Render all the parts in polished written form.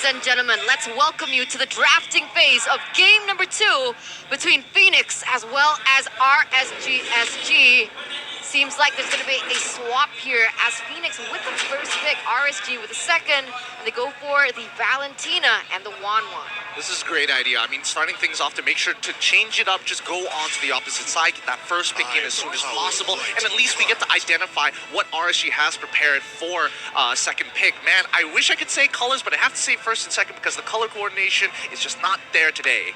Ladies and gentlemen, let's welcome you to the drafting phase of game number 2 between FENIX as well as RSG SG. Seems like there's going to be a swap here as FENIX with the first pick, RSG with the second, and they go for the Valentina and the Wanwan. This is a great idea. I mean, starting things off to make sure to change it up, just go on to the opposite side, get that first pick in as soon as possible, and at least we get to identify what RSG has prepared for second pick. Man, I wish I could say colors, but I have to say first and second because the color coordination is just not there today.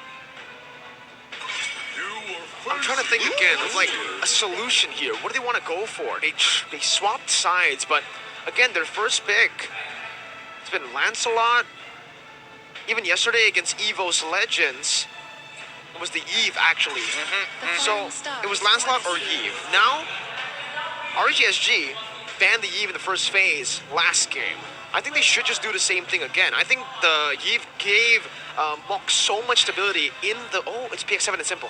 I'm trying to think again of like a solution here. What do they want to go for? They swapped sides, but again, their first pick, it's been Lancelot. Even yesterday against EVO's Legends, it was the Eve actually. So it was Lancelot or Eve. Now, RGSG banned the Eve in the first phase last game. I think they should just do the same thing again. I think the Eve gave Mok so much stability in the... Oh, it's PX7 and Simple.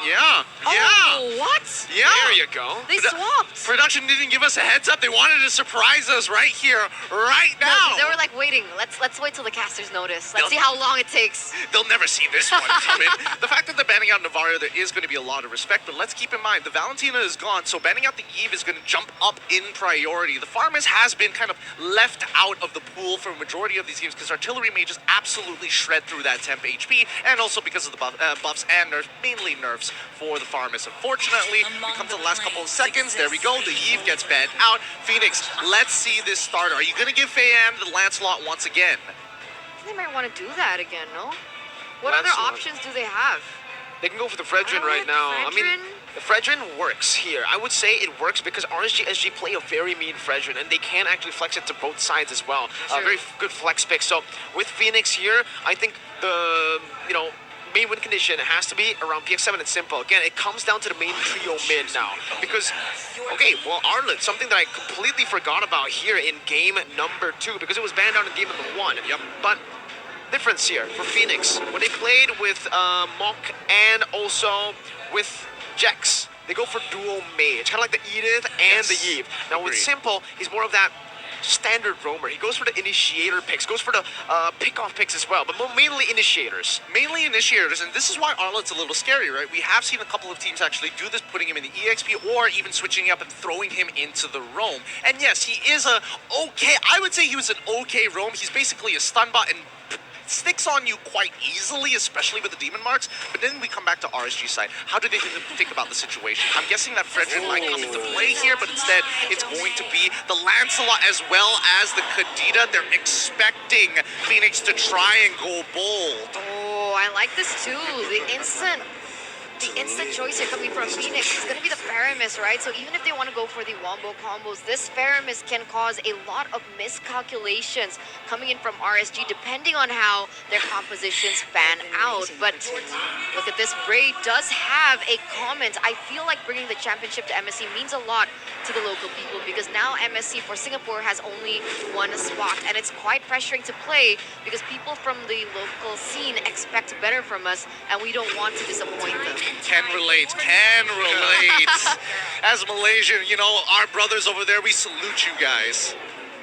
Yeah. Oh, what? Yeah. There you go. They swapped. Production didn't give us a heads up. They wanted to surprise us right here, right now. No, they were like waiting. Let's wait till the casters notice. Let's see how long it takes. They'll never see this one coming. The fact that they're banning out Navarro, there is going to be a lot of respect, but let's keep in mind, the Valentina is gone, so banning out the Eve is going to jump up in priority. The Farmers has been kind of left out of the pool for a majority of these games because Artillery Mages absolutely shred through that temp HP, and also because of the buffs and nerfs, mainly nerfs for the Farmers. Unfortunately, we come to the last couple of seconds. There we go. The Eve gets banned out. FENIX, let's see this start. Are you going to give Feian the Lancelot once again? They might want to do that again, no? What other Lancelot. options do they have? They can go for the Fredrin right now. I mean, the Fredrin works here. I would say it works because RSG play a very mean Fredrin, and they can actually flex it to both sides as well. Very good flex pick. So with FENIX here, I think the, main win condition has to be around PX7 and Simple. Again, it comes down to the main trio mid now. Because, okay, well, Arlet, something that I completely forgot about here in game number 2, because it was banned out in game number 1. Yep. But difference here for FENIX, when they played with Mok and also with Jax, they go for dual mage, kind of like the Edith and the Eve. Now with Simple, he's more of that standard roamer. He goes for the initiator picks, goes for the pick-off picks as well, but mainly initiators. Mainly initiators, and this is why Arlet's a little scary, right? We have seen a couple of teams actually do this, putting him in the EXP or even switching up and throwing him into the roam. And yes, he is I would say he was an okay roam. He's basically a stun bot and sticks on you quite easily, especially with the demon marks. But then we come back to RSG side. How do they think about the situation? I'm guessing that Fredrin might come into play here, but instead it's going to be the Lancelot as well as the Kadita. They're expecting FENIX to try and go bold. Oh, I like this too. The instant choice here coming from FENIX is going to be the Faramis, right? So even if they want to go for the wombo combos, this Faramis can cause a lot of miscalculations coming in from RSG, depending on how their compositions fan out. But look at this. Bray does have a comment. I feel like bringing the championship to MSC means a lot to the local people because now MSC for Singapore has only one spot, and it's quite pressuring to play because people from the local scene expect better from us, and we don't want to disappoint them. Can relate. As Malaysian, our brothers over there, we salute you guys.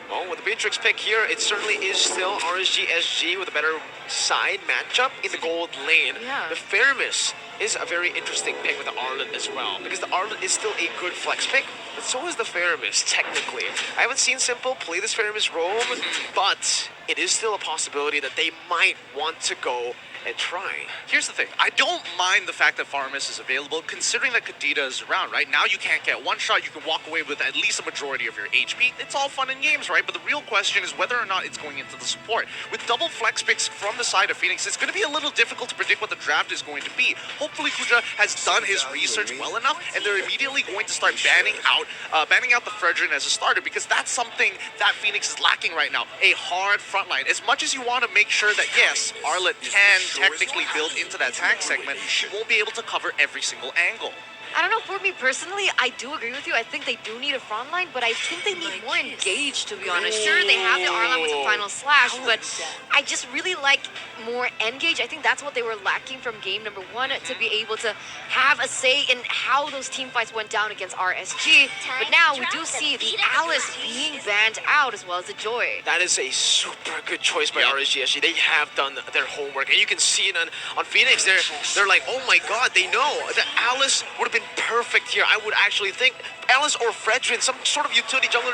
Well, with the Beatrix pick here, it certainly is still RSG SG with a better side matchup in the gold lane. Yeah. The Faramis is a very interesting pick with the Arlet as well, because the Arlet is still a good flex pick, but so is the Faramis, technically. I haven't seen Simple play this Faramis roam, but it is still a possibility that they might want to go and try. Here's the thing. I don't mind the fact that Faramis is available, considering that Kadita is around, right? Now you can't get one shot. You can walk away with at least a majority of your HP. It's all fun and games, right? But the real question is whether or not it's going into the support. With double flex picks from the side of FENIX, it's going to be a little difficult to predict what the draft is going to be. Hopefully Kuja has done his research well enough, and they're immediately going to start banning out the Fredrin as a starter, because that's something that FENIX is lacking right now. A hard frontline. As much as you want to make sure that, yes, Arlet can technically build into that tank segment, she won't be able to cover every single angle. I don't know, for me personally, I do agree with you. I think they do need a front line, but I think they need more engaged, to be honest. Sure, they have the R-line with the final slash, but I just really like more engage. I think that's what they were lacking from game number 1, to be able to have a say in how those team fights went down against RSG. But now we do see the Alice being banned out as well as the Joy. That is a super good choice by RSG SG. They have done their homework, and you can see it on FENIX. They're like, oh my god, they know that Alice would have been perfect here. I would actually think Alice or Fredrin, some sort of utility jungler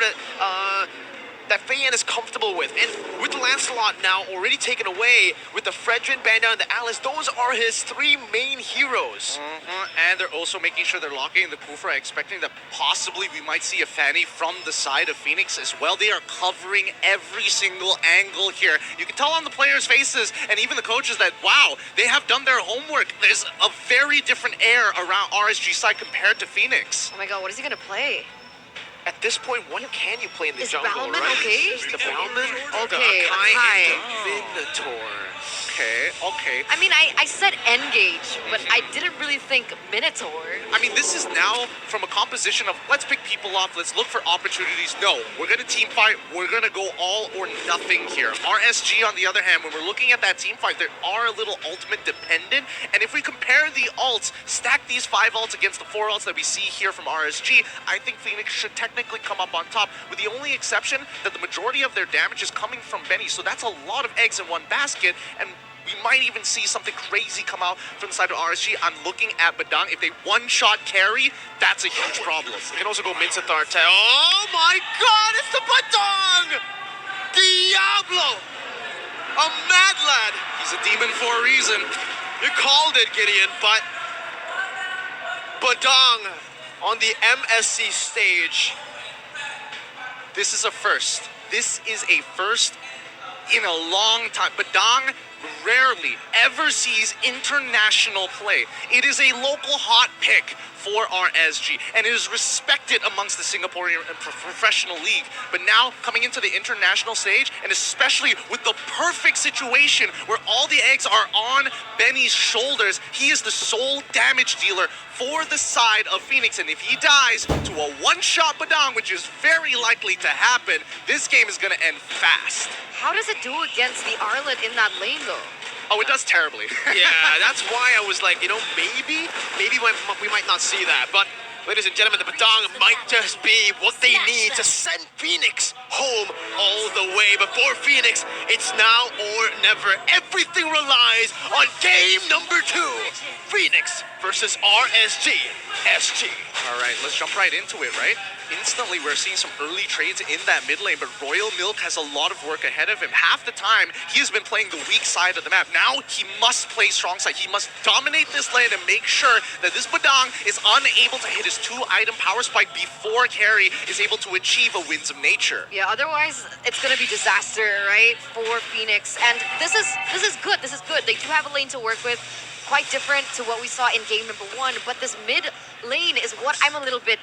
that FEN is comfortable with. And with the Lancelot now already taken away, with the Fredrin banned down and the Alice, those are his 3 main heroes. And they're also making sure they're locking in the Kufra, expecting that possibly we might see a Fanny from the side of FENIX as well. They are covering every single angle here. You can tell on the players' faces and even the coaches that, wow, they have done their homework. There's a very different air around RSG side compared to FENIX. Oh my god, what is he gonna play? At this point, what can you play in the Is jungle, Balman right? okay? The Balman, Okay, the Akai. and the Minotaur. Okay. I mean, I said engage, but I didn't really think Minotaur. I mean, this is now from a composition of let's pick people off, let's look for opportunities. No, we're going to team fight, we're going to go all or nothing here. RSG, on the other hand, when we're looking at that team fight, they are a little ultimate dependent. And if we compare the ults, stack these 5 ults against the 4 ults that we see here from RSG, I think FENIX should technically come up on top, with the only exception that the majority of their damage is coming from Benny. So that's a lot of eggs in one basket, and we might even see something crazy come out from the side of RSG. I'm looking at Badang. If they one-shot carry, that's a huge problem. You can also go Minsathar. Oh my god, it's the Badang! Diablo! A mad lad! He's a demon for a reason. You called it, Gideon, but Badang on the MSC stage. This is a first. This is a first in a long time. Badang rarely ever sees international play. It is a local hot pick for RSG, and it is respected amongst the Singaporean professional league. But now, coming into the international stage, and especially with the perfect situation where all the eggs are on Benny's shoulders, he is the sole damage dealer for the side of FENIX. And if he dies to a one-shot Badang, which is very likely to happen, this game is going to end fast. How does it do against the Arlet in that lane, though? Oh, it does terribly. Yeah, that's why I was like, you know, maybe we might not see that. But, ladies and gentlemen, the Badang might just be what they need to send FENIX home all the way. But for FENIX, it's now or never. Everything relies on game number 2. FENIX versus RSG SG. All right, let's jump right into it, right? Instantly, we're seeing some early trades in that mid lane, but Royal Milk has a lot of work ahead of him. Half the time, he has been playing the weak side of the map. Now, he must play strong side. He must dominate this lane and make sure that this Badang is unable to hit his 2-item power spike before carry is able to achieve a Winds of Nature. Yeah, otherwise it's gonna be disaster, right, for FENIX. And this is good. This is good. They do have a lane to work with. Quite different to what we saw in game number 1, but this mid lane is what I'm a little bit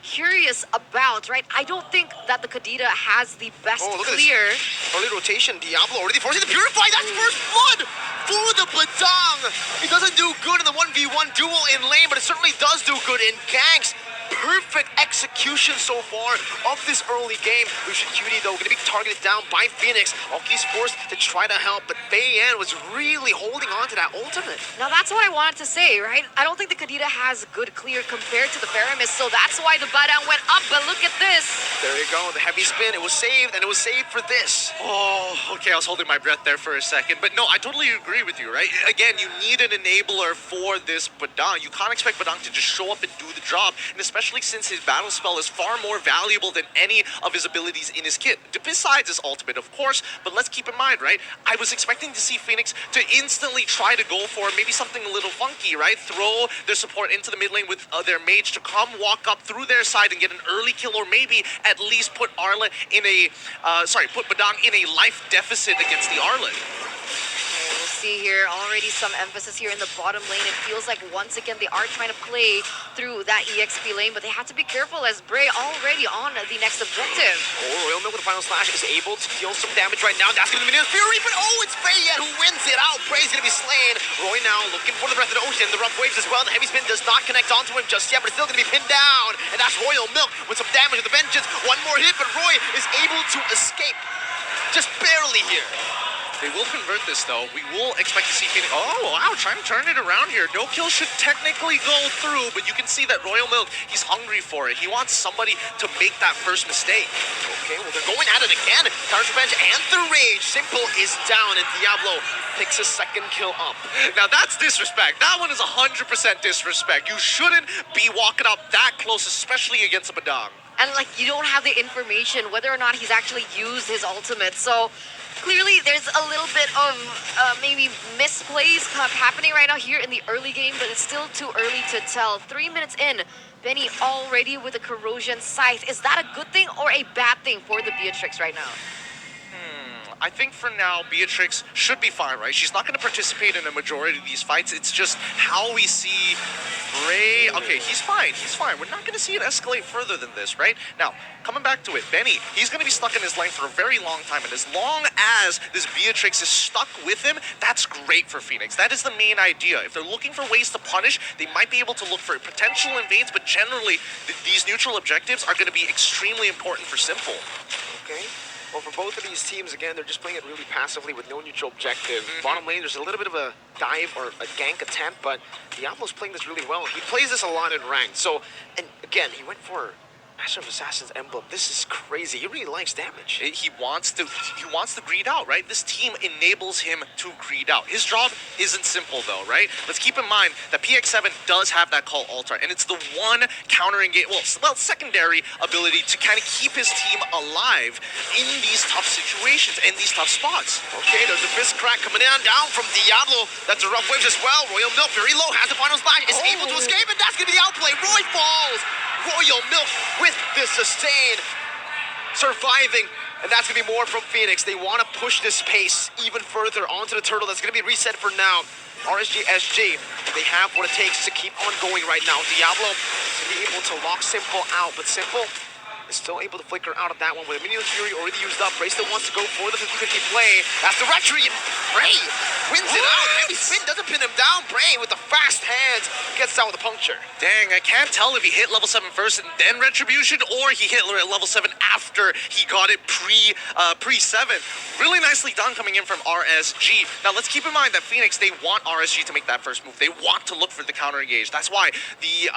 curious about, right? I don't think that the Kadita has the best clear. Early rotation, Diablo already forcing the Purify. That's first blood for the Badang. It doesn't do good in the 1v1 duel in lane, but it certainly does do good in ganks. Perfect execution so far of this early game. Lucian Cutie, though, going to be targeted down by FENIX. Oki's forced to try to help, but Bayan was really holding on to that ultimate. Now, that's what I wanted to say, right? I don't think the Kadita has good clear compared to the Faramis, so that's why the Badang went up, but look at this. There you go, the heavy spin. It was saved, and it was saved for this. Oh, okay, I was holding my breath there for a second. But no, I totally agree with you, right? Again, you need an enabler for this Badang. You can't expect Badang to just show up and do the job, and especially since his battle spell is far more valuable than any of his abilities in his kit. Besides his ultimate, of course, but let's keep in mind, right? I was expecting to see FENIX to instantly try to go for maybe something a little funky, right? Throw their support into the mid lane with their mage to come walk up through their side and get an early kill, or maybe at least put Arlet in a, put Badang in a life deficit against the Arlet. We'll see here already some emphasis here in the bottom lane. It feels like once again they are trying to play through that EXP lane, but they had to be careful as Bray already on the next objective. Oh, Royal Milk with the final slash is able to deal some damage right now. That's going to be Minion Fury, but oh, it's Bray yet who wins it out. Bray's going to be slain. Roy now looking for the Breath of the Ocean. The rough waves as well. The heavy spin does not connect onto him just yet, but it's still going to be pinned down. And that's Royal Milk with some damage with the Vengeance. One more hit, but Roy is able to escape. Just barely here. They will convert this, though. We will expect to see Phoenix. Oh, wow, trying to turn it around here. No kill should technically go through, but you can see that Royal Milk, he's hungry for it. He wants somebody to make that first mistake. Okay, well, they're going at it again. Counter Revenge and the Rage. Simple is down, and Diablo picks a second kill up. Now, that's disrespect. That one is 100% disrespect. You shouldn't be walking up that close, especially against a Badang. And like, you don't have the information whether or not he's actually used his ultimate. So clearly there's a little bit of maybe misplays happening right now here in the early game, but it's still too early to tell. 3 minutes in, Benny already with a Corrosion Scythe. Is that a good thing or a bad thing for the Beatrix right now? I think for now, Beatrix should be fine, right? She's not going to participate in a majority of these fights. It's just how we see Bray. Okay, he's fine. He's fine. We're not going to see it escalate further than this, right? Now, coming back to it, Benny, he's going to be stuck in his lane for a very long time. And as long as this Beatrix is stuck with him, that's great for Phoenix. That is the main idea. If they're looking for ways to punish, they might be able to look for potential invades, but generally, these neutral objectives are going to be extremely important for Simple. Okay. Well, for both of these teams, again, they're just playing it really passively with no neutral objective. Bottom lane, there's a little bit of a dive or a gank attempt, but Diablo's playing this really well. He plays this a lot in ranked. So, and again, he went for Master of Assassin's Emblem. This is crazy. He really likes damage. He wants to greed out, right? This team enables him to greed out. His job isn't simple, though, right? Let's keep in mind that PX7 does have that call altar, and it's the one countering game, well, secondary ability to kind of keep his team alive in these tough situations and these tough spots. Okay, there's a fist crack coming down from Diablo. That's a rough waves as well. Royal Milk very low, has the final splash, is able to escape, and that's going to be the outplay. Roy falls. Royal Milk with the sustain, surviving, and that's going to be more from Phoenix. They want to push this pace even further onto the turtle. That's going to be reset for now. RSG SG, they have what it takes to keep on going right now. Diablo is going to be able to lock Simple out, but Simple is still able to flicker out of that one with a Minion Fury already used up. Bray still wants to go for the 50-50 play. That's the retreat, and Bray wins it out. Heavy spin doesn't pin him down. Bray with the fast hands gets out with a puncture. Dang, I can't tell if he hit level 7 first and then Retribution, or he hit level 7 after he got it pre-7. Really nicely done coming in from RSG. Now, let's keep in mind that Phoenix, they want RSG to make that first move. They want to look for the counter engage. That's why the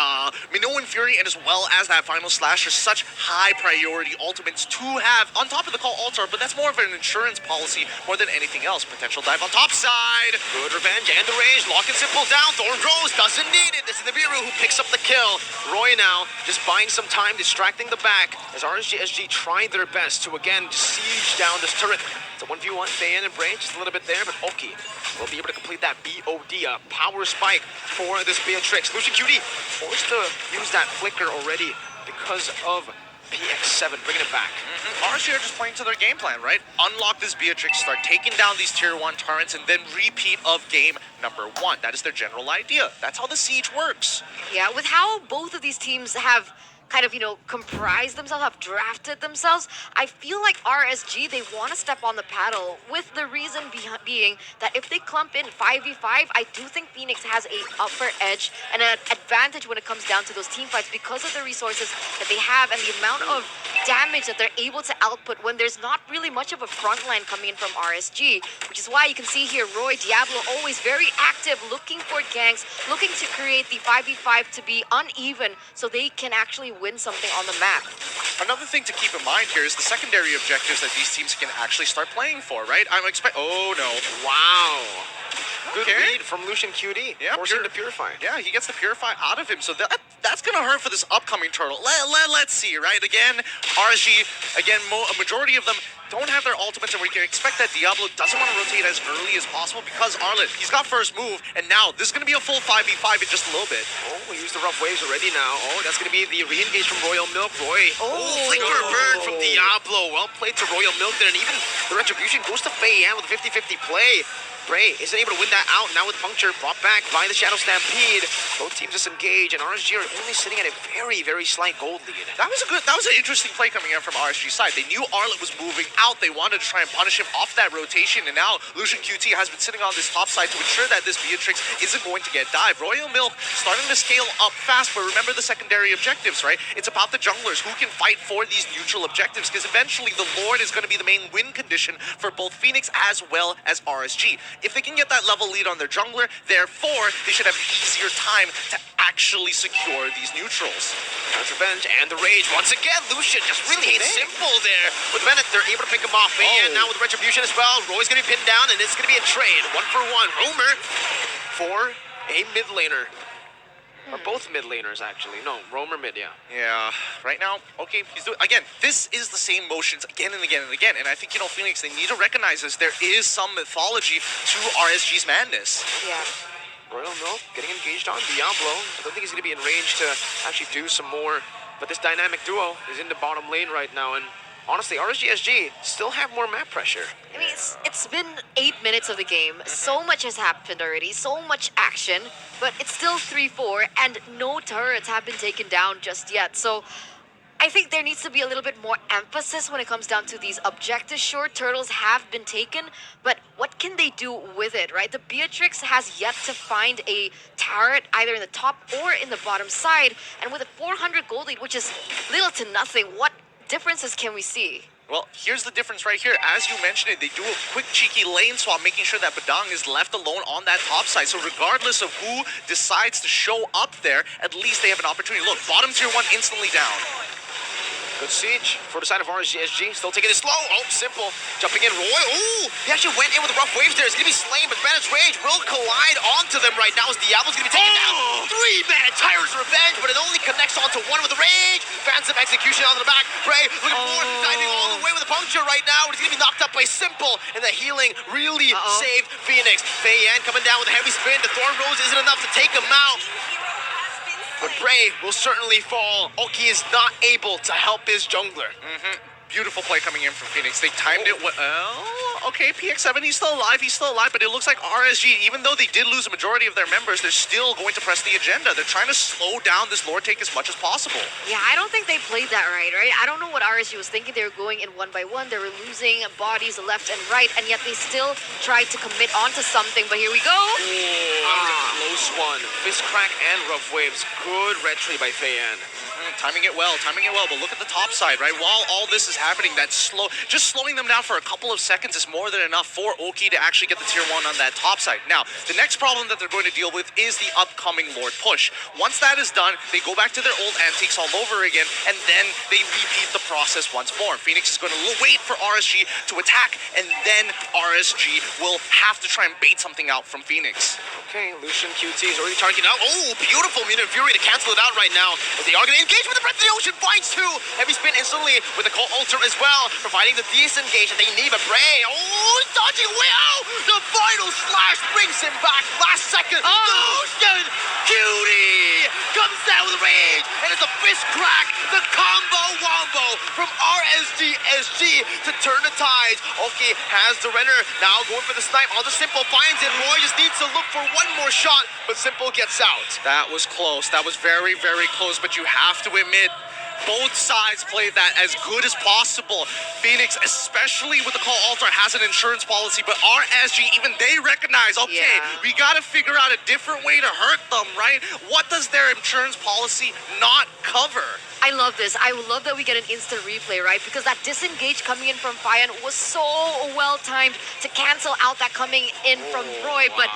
Minoan Fury and as well as that final slash are such high priority ultimates to have on top of the call altar, but that's more of an insurance policy more than anything else. Potential dive on top side. Good revenge and the rage. Lock and Simple down. Thorn Rose doesn't need it. This is the Viru who picks up the kill. Roy now just buying some time, distracting the back as RSG SG trying their best to again just siege down this turret. It's a 1v1, Fan and Bray, just a little bit there, but Oki will be able to complete that BOD, a power spike for this Beatrix. Lucian Cutie forced to use that flicker already because of PX7, bringing it back. RSG are just playing to their game plan, right? Unlock this Beatrix, start taking down these tier 1 turrets, and then repeat of game number 1. That is their general idea. That's how the siege works. Yeah, with how both of these teams have kind of, comprised themselves, have drafted themselves, I feel like RSG, they want to step on the paddle, with the reason being that if they clump in 5v5, I do think Phoenix has a upper edge and an advantage when it comes down to those team fights because of the resources that they have and the amount of damage that they're able to output when there's not really much of a front line coming in from RSG, which is why you can see here Roy, Diablo always very active, looking for ganks, looking to create the 5v5 to be uneven so they can actually win something on the map. Another thing to keep in mind here is the secondary objectives that these teams can actually start playing for, right? Oh no. Wow. Good Okay. read from Lucian QD, Yeah, forcing the Purify. Yeah, he gets the Purify out of him, so that's going to hurt for this upcoming turtle. Let's see, right? Again, RSG, a majority of them don't have their ultimates, and we can expect that Diablo doesn't want to rotate as early as possible because Arlet, he's got first move, and now this is going to be a full 5v5 in just a little bit. Oh, we used the rough waves already now. Oh, that's going to be the re-engage from Royal Milk. Roy. Flicker burn from Diablo. Well played to Royal Milk there, and even the retribution goes to Faye with a 50-50 play. Bray isn't able to win that out. Now with Puncture brought back by the Shadow Stampede. Both teams disengage, and RSG are only sitting at a very, very slight gold lead. That was an interesting play coming in from RSG's side. They knew Arlet was moving out. They wanted to try and punish him off that rotation, and now Lucian QT has been sitting on this top side to ensure that this Beatrix isn't going to get dived. Royal Milk starting to scale up fast, but remember the secondary objectives, right? It's about the junglers who can fight for these neutral objectives, because eventually the Lord is going to be the main win condition for both FENIX as well as RSG. If they can get that level lead on their jungler, therefore, they should have an easier time to actually secure these neutrals. That's revenge and the rage. Once again, Lucian just really ain't simple there. With Bennett, they're able to pick him off. And now with Retribution as well, Roy's going to be pinned down, and it's going to be a trade. 1-for-1. Roamer for a mid laner. Or both mid laners, actually. No, Roamer mid, yeah. Yeah, right now, okay, he's doing, again, this is the same motions again and again and again, and I think, you know, FENIX, they need to recognize this. There is some mythology to RSG's madness. Yeah. Royal Milk getting engaged on Diablo. I don't think he's going to be in range to actually do some more, but this dynamic duo is in the bottom lane right now, and honestly, RSG SG still have more map pressure. I mean, it's been 8 minutes of the game. So much has happened already. So much action. But it's still 3-4, and no turrets have been taken down just yet. So I think there needs to be a little bit more emphasis when it comes down to these objectives. Sure, turtles have been taken, but what can they do with it, right? The Beatrix has yet to find a turret either in the top or in the bottom side. And with a 400 gold lead, which is little to nothing, what differences can we see? Well, here's the difference right here. As you mentioned it, they do a quick cheeky lane swap, making sure that Badang is left alone on that top side. So regardless of who decides to show up there, at least they have an opportunity. Look, bottom tier 1 instantly down. Good siege for the side of RSG SG. Still taking it slow. Oh, Simple. Jumping in. Roy. Ooh, he actually went in with the rough waves there. He's going to be slain, but Bennett's Rage will collide onto them right now as Diablo's going to be taken down. 3-man Tyrant's Revenge, but it only connects onto one with the Rage. Phantom Execution onto the back. Bray looking forward, diving all the way with a puncture right now. He's going to be knocked up by Simple, and the healing really saved FENIX. Fei Yan coming down with a heavy spin. The Thorn Rose isn't enough to take him out. But Bray will certainly fall. Oki is not able to help his jungler. Beautiful play coming in from FENIX. They timed it well. Okay, PX7, he's still alive, but it looks like RSG, even though they did lose a majority of their members, they're still going to press the agenda. They're trying to slow down this lore take as much as possible. Yeah, I don't think they played that right? I don't know what RSG was thinking. They were going in 1 by 1. They were losing bodies left and right, and yet they still tried to commit onto something. But here we go. Close one. Fist crack and rough waves. Good retry by Fei Yan. Timing it well, but look at the top side, right? While all this is happening, just slowing them down for a couple of seconds is more than enough for Oki to actually get the tier 1 on that top side. Now, the next problem that they're going to deal with is the upcoming Lord push. Once that is done, they go back to their old antiques all over again, and then they repeat the process once more. FENIX is going to wait for RSG to attack, and then RSG will have to try and bait something out from FENIX. Okay, Lucian QT is already targeting out. Oh, beautiful Mutant Fury to cancel it out right now. But they are going to engage with the Breath of the Ocean. Finds 2. Heavy spin instantly with the Cult Altar as well, providing the disengage that they need. But Bray, dodging way out. The final slash brings him back. Last second. Lucian QT comes down with rage, and it's a fist crack. The combo wombo from RSG SG to turn the tides. Okay, has the Renner now going for the snipe. All the Simple finds it. Roy just needs to look for one more shot, but Simple gets out. That was close. That was very, very close, but you have to admit, both sides played that as good as possible. FENIX, especially with the Call Altar, has an insurance policy, but RSG, even they recognize, okay, we gotta figure out a different way to hurt them, right? What does their insurance policy not cover? I love this. I love that we get an instant replay, right? Because that disengage coming in from Fian was so well timed to cancel out that coming in from Roy. But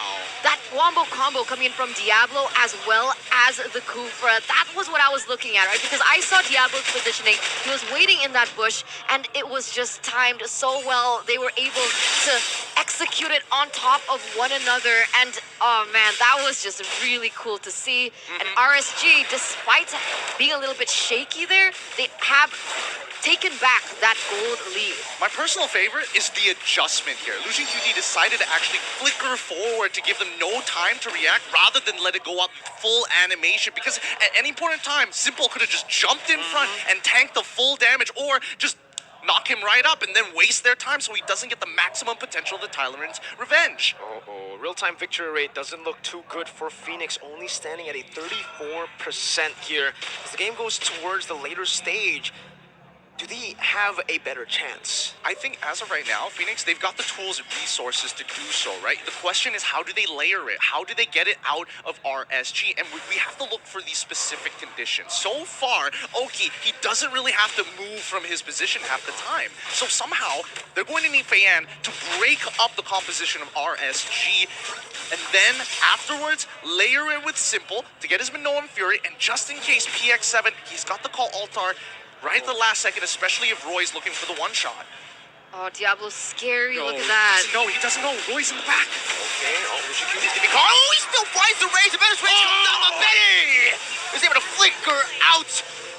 that wombo combo coming in from Diablo as well as the Kufra, that was what I was looking at, right? Because I saw Diablo's positioning. He was waiting in that bush, and it was just timed so well. They were able to execute it on top of one another. And, oh man, that was just really cool to see. And RSG, despite being a little bit shaky there, they have taken back that gold lead. My personal favorite is the adjustment here. Lucian QT decided to actually flicker forward to give them no time to react rather than let it go up full animation, because at any point in time, Simple could have just jumped in front and tanked the full damage, or just knock him right up and then waste their time so he doesn't get the maximum potential of the Tylerans' revenge. Oh, real-time victory rate doesn't look too good for FENIX, only standing at a 34% here. As the game goes towards the later stage, do they have a better chance? I think as of right now, FENIX, they've got the tools and resources to do so, right? The question is, how do they layer it? How do they get it out of RSG? And we have to look for these specific conditions. So far, Oki, he doesn't really have to move from his position half the time. So somehow, they're going to need Feyan to break up the composition of RSG, and then afterwards, layer it with Simple to get his Minoan Fury, and just in case PX7, he's got the call Altar right at the last second, especially if Roy's looking for the one-shot. Oh, Diablo's scary. No, Look at that. he doesn't know. Roy's in the back. Okay, Lucian Cutie is gonna be caught. Oh, he still finds the raise. The Venice raise comes down, but Benny is able to flicker out.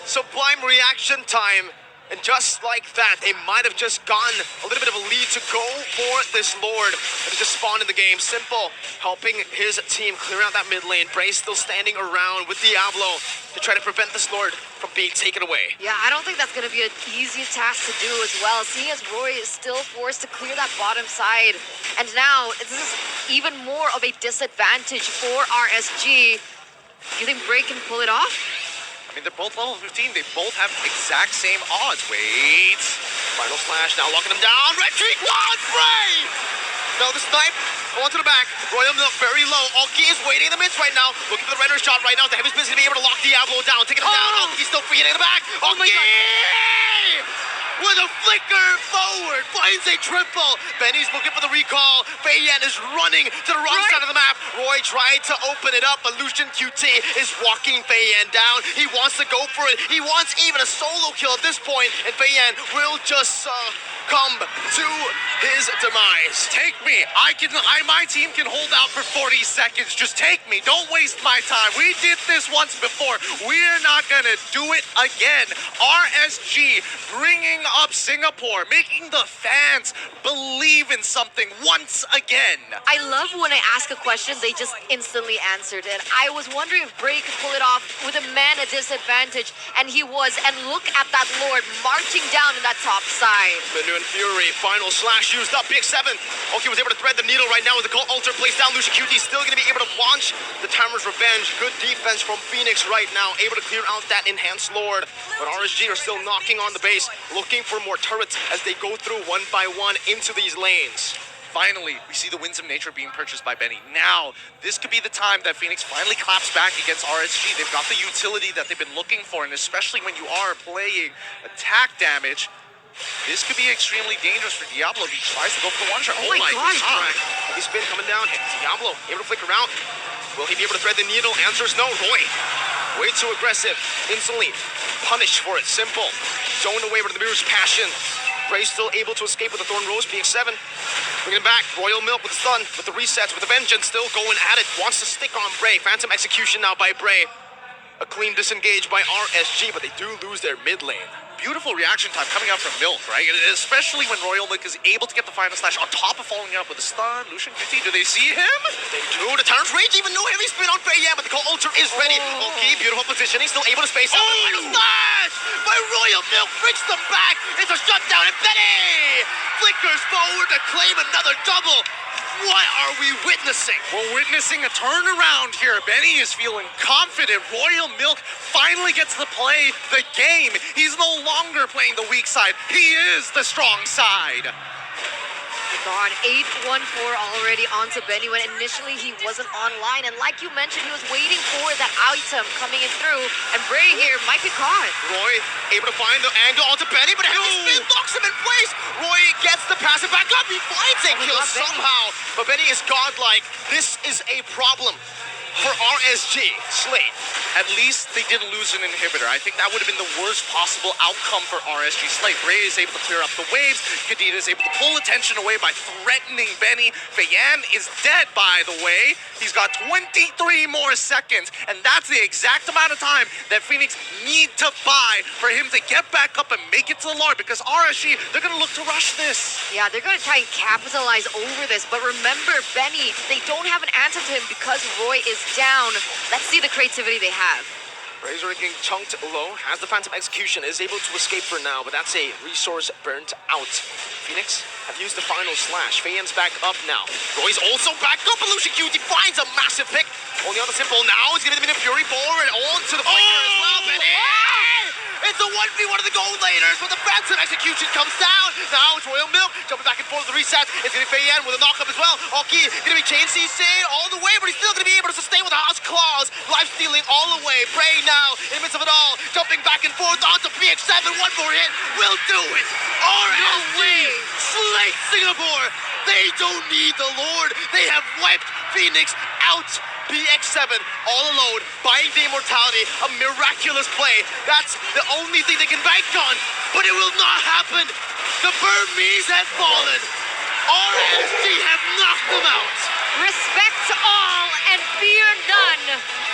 Sublime reaction time. And just like that, they might have just gotten a little bit of a lead to go for this Lord that has just spawned in the game. Simple helping his team clear out that mid lane. Bray still standing around with Diablo to try to prevent this Lord from being taken away. Yeah, I don't think that's going to be an easy task to do as well, seeing as Roy is still forced to clear that bottom side. And now, this is even more of a disadvantage for RSG. You think Bray can pull it off? I mean, they're both level 15. They both have exact same odds. Wait. Final slash now locking them down. Retreat one, Bray! Now the snipe, onto the back. Royal Milk very low. Alki is waiting in the midst right now. Looking for the render shot right now. The heavy spin's gonna be able to lock Diablo down. Taking him down. Alki's still free in the back. Oh my God. With a flicker forward, finds a triple. Benny's looking for the recall. Feyan is running to the wrong side of the map. Roy tried to open it up, but Lucian QT is walking Feyan down. He wants to go for it. He wants even a solo kill at this point, and Feyan will just come to his demise. Take me. My team can hold out for 40 seconds. Just take me. Don't waste my time. We did this once before. We're not gonna do it again. RSG bringing up Singapore, making the fans believe in something once again. I love when I ask a question, they just instantly answered it. I was wondering if Bray could pull it off with a man at disadvantage, and he was. And look at that Lord marching down in that top side. Minoan Fury, final slash used up, PX7. Okay, was able to thread the needle right now with the call Altar placed down. Lucian QT still going to be able to launch the Timer's Revenge. Good defense from FENIX right now, able to clear out that enhanced Lord. But RSG are still knocking on the base, looking for more turrets as they go through one by one into these lanes. Finally, we see the Winds of Nature being purchased by Benny. Now, this could be the time that FENIX finally claps back against RSG. They've got the utility that they've been looking for, and especially when you are playing attack damage, this could be extremely dangerous for Diablo if he tries to go for the one shot. Oh my gosh. Heavy spin coming down. Diablo able to flick around. Will he be able to thread the needle? Answers no. Roy, way too aggressive. Instantly punished for it. Simple. Zoned away with the Mirror's Passion. Bray still able to escape with the Thorn Rose. PX7 bringing it back. Royal Milk with the stun, with the resets, with the Vengeance still going at it. Wants to stick on Bray. Phantom execution now by Bray. A clean disengage by RSG, but they do lose their mid lane. Beautiful reaction time coming out from Milk, right? Especially when Royal Milk is able to get the final slash on top of following up with a stun. Lucian QT, do they see him? They do. The Tyrant's Rage, even no heavy spin on Feyan, but the call Ultra is ready. Okay, beautiful positioning, still able to space out. Final slash by Royal Milk, brings them back. It's a shutdown, and Benny flickers forward to claim another double. What are we witnessing? We're witnessing a turnaround here. Benny is feeling confident. Royal Milk finally gets to play the game. He's no longer playing the weak side. He is the strong side. God, 8-1-4 already onto Benny when initially he wasn't online. And like you mentioned, he was waiting for that item coming in through. And Bray here might be caught. Roy able to find the angle onto Benny, but heavy spin locks him in place. Roy gets the pass it back up. He finds a kill somehow. But Benny is godlike. This is a problem for RSG SLATE. At least they didn't lose an inhibitor. I think that would have been the worst possible outcome for RSG SLATE. Bray is able to clear up the waves. Kadita is able to pull attention away by threatening Benny. Feyan is dead, by the way. He's got 23 more seconds, and that's the exact amount of time that FENIX need to buy for him to get back up and make it to the Lord, because RSG, they're going to look to rush this. Yeah, they're going to try and capitalize over this. But remember, Benny, they don't have an answer to him because Roy is down. Let's see the creativity they have. Razor King chunked low, has the Phantom Execution, is able to escape for now, but that's a resource burnt out. FENIX have used the final slash. Feiyan's back up now. Roy's also back up. Illusion Cutie finds a massive pick. Only on the simple now. He's going to be the Fury forward on to the flicker as well. Benny! It's a 1v1 of the gold laders, but the Phantom Execution comes down. Now it's Royal Milk jumping back and forth with the reset. It's going to be Feiyan with a knock-up as well. Oki going to be chain CC all the way, but he's still going to be able to sustain with the House Claws. Life stealing all the way. Prey now in the midst of it all. Jumping back and forth onto PX7. One more hit will do it. RSG SLATE Singapore. They don't need the Lord. They have wiped FENIX out. BX7 all alone, buying the immortality, a miraculous play. That's the only thing they can bank on, but it will not happen. The Burmese have fallen. RSG have knocked them out. Respect all and fear none.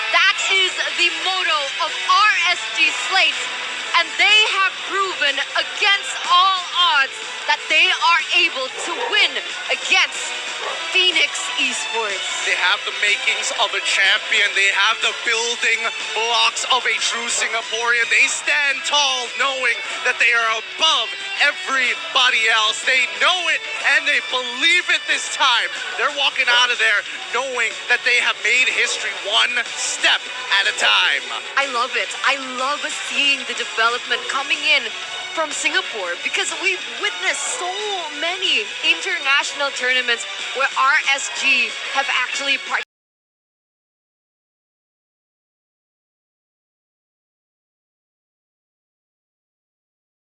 That is the motto of RSG SLATE, and they have proven against all odds that they are able to win against FENIX Esports. They have the makings of a champion. They have the building blocks of a true Singaporean. They stand tall knowing that they are above everybody else. They know it and they believe it this time. They're walking out of there knowing that they have made history one step at a time. I love it. I love seeing the development coming in from Singapore, because we've witnessed so many international tournaments where RSG have actually participated.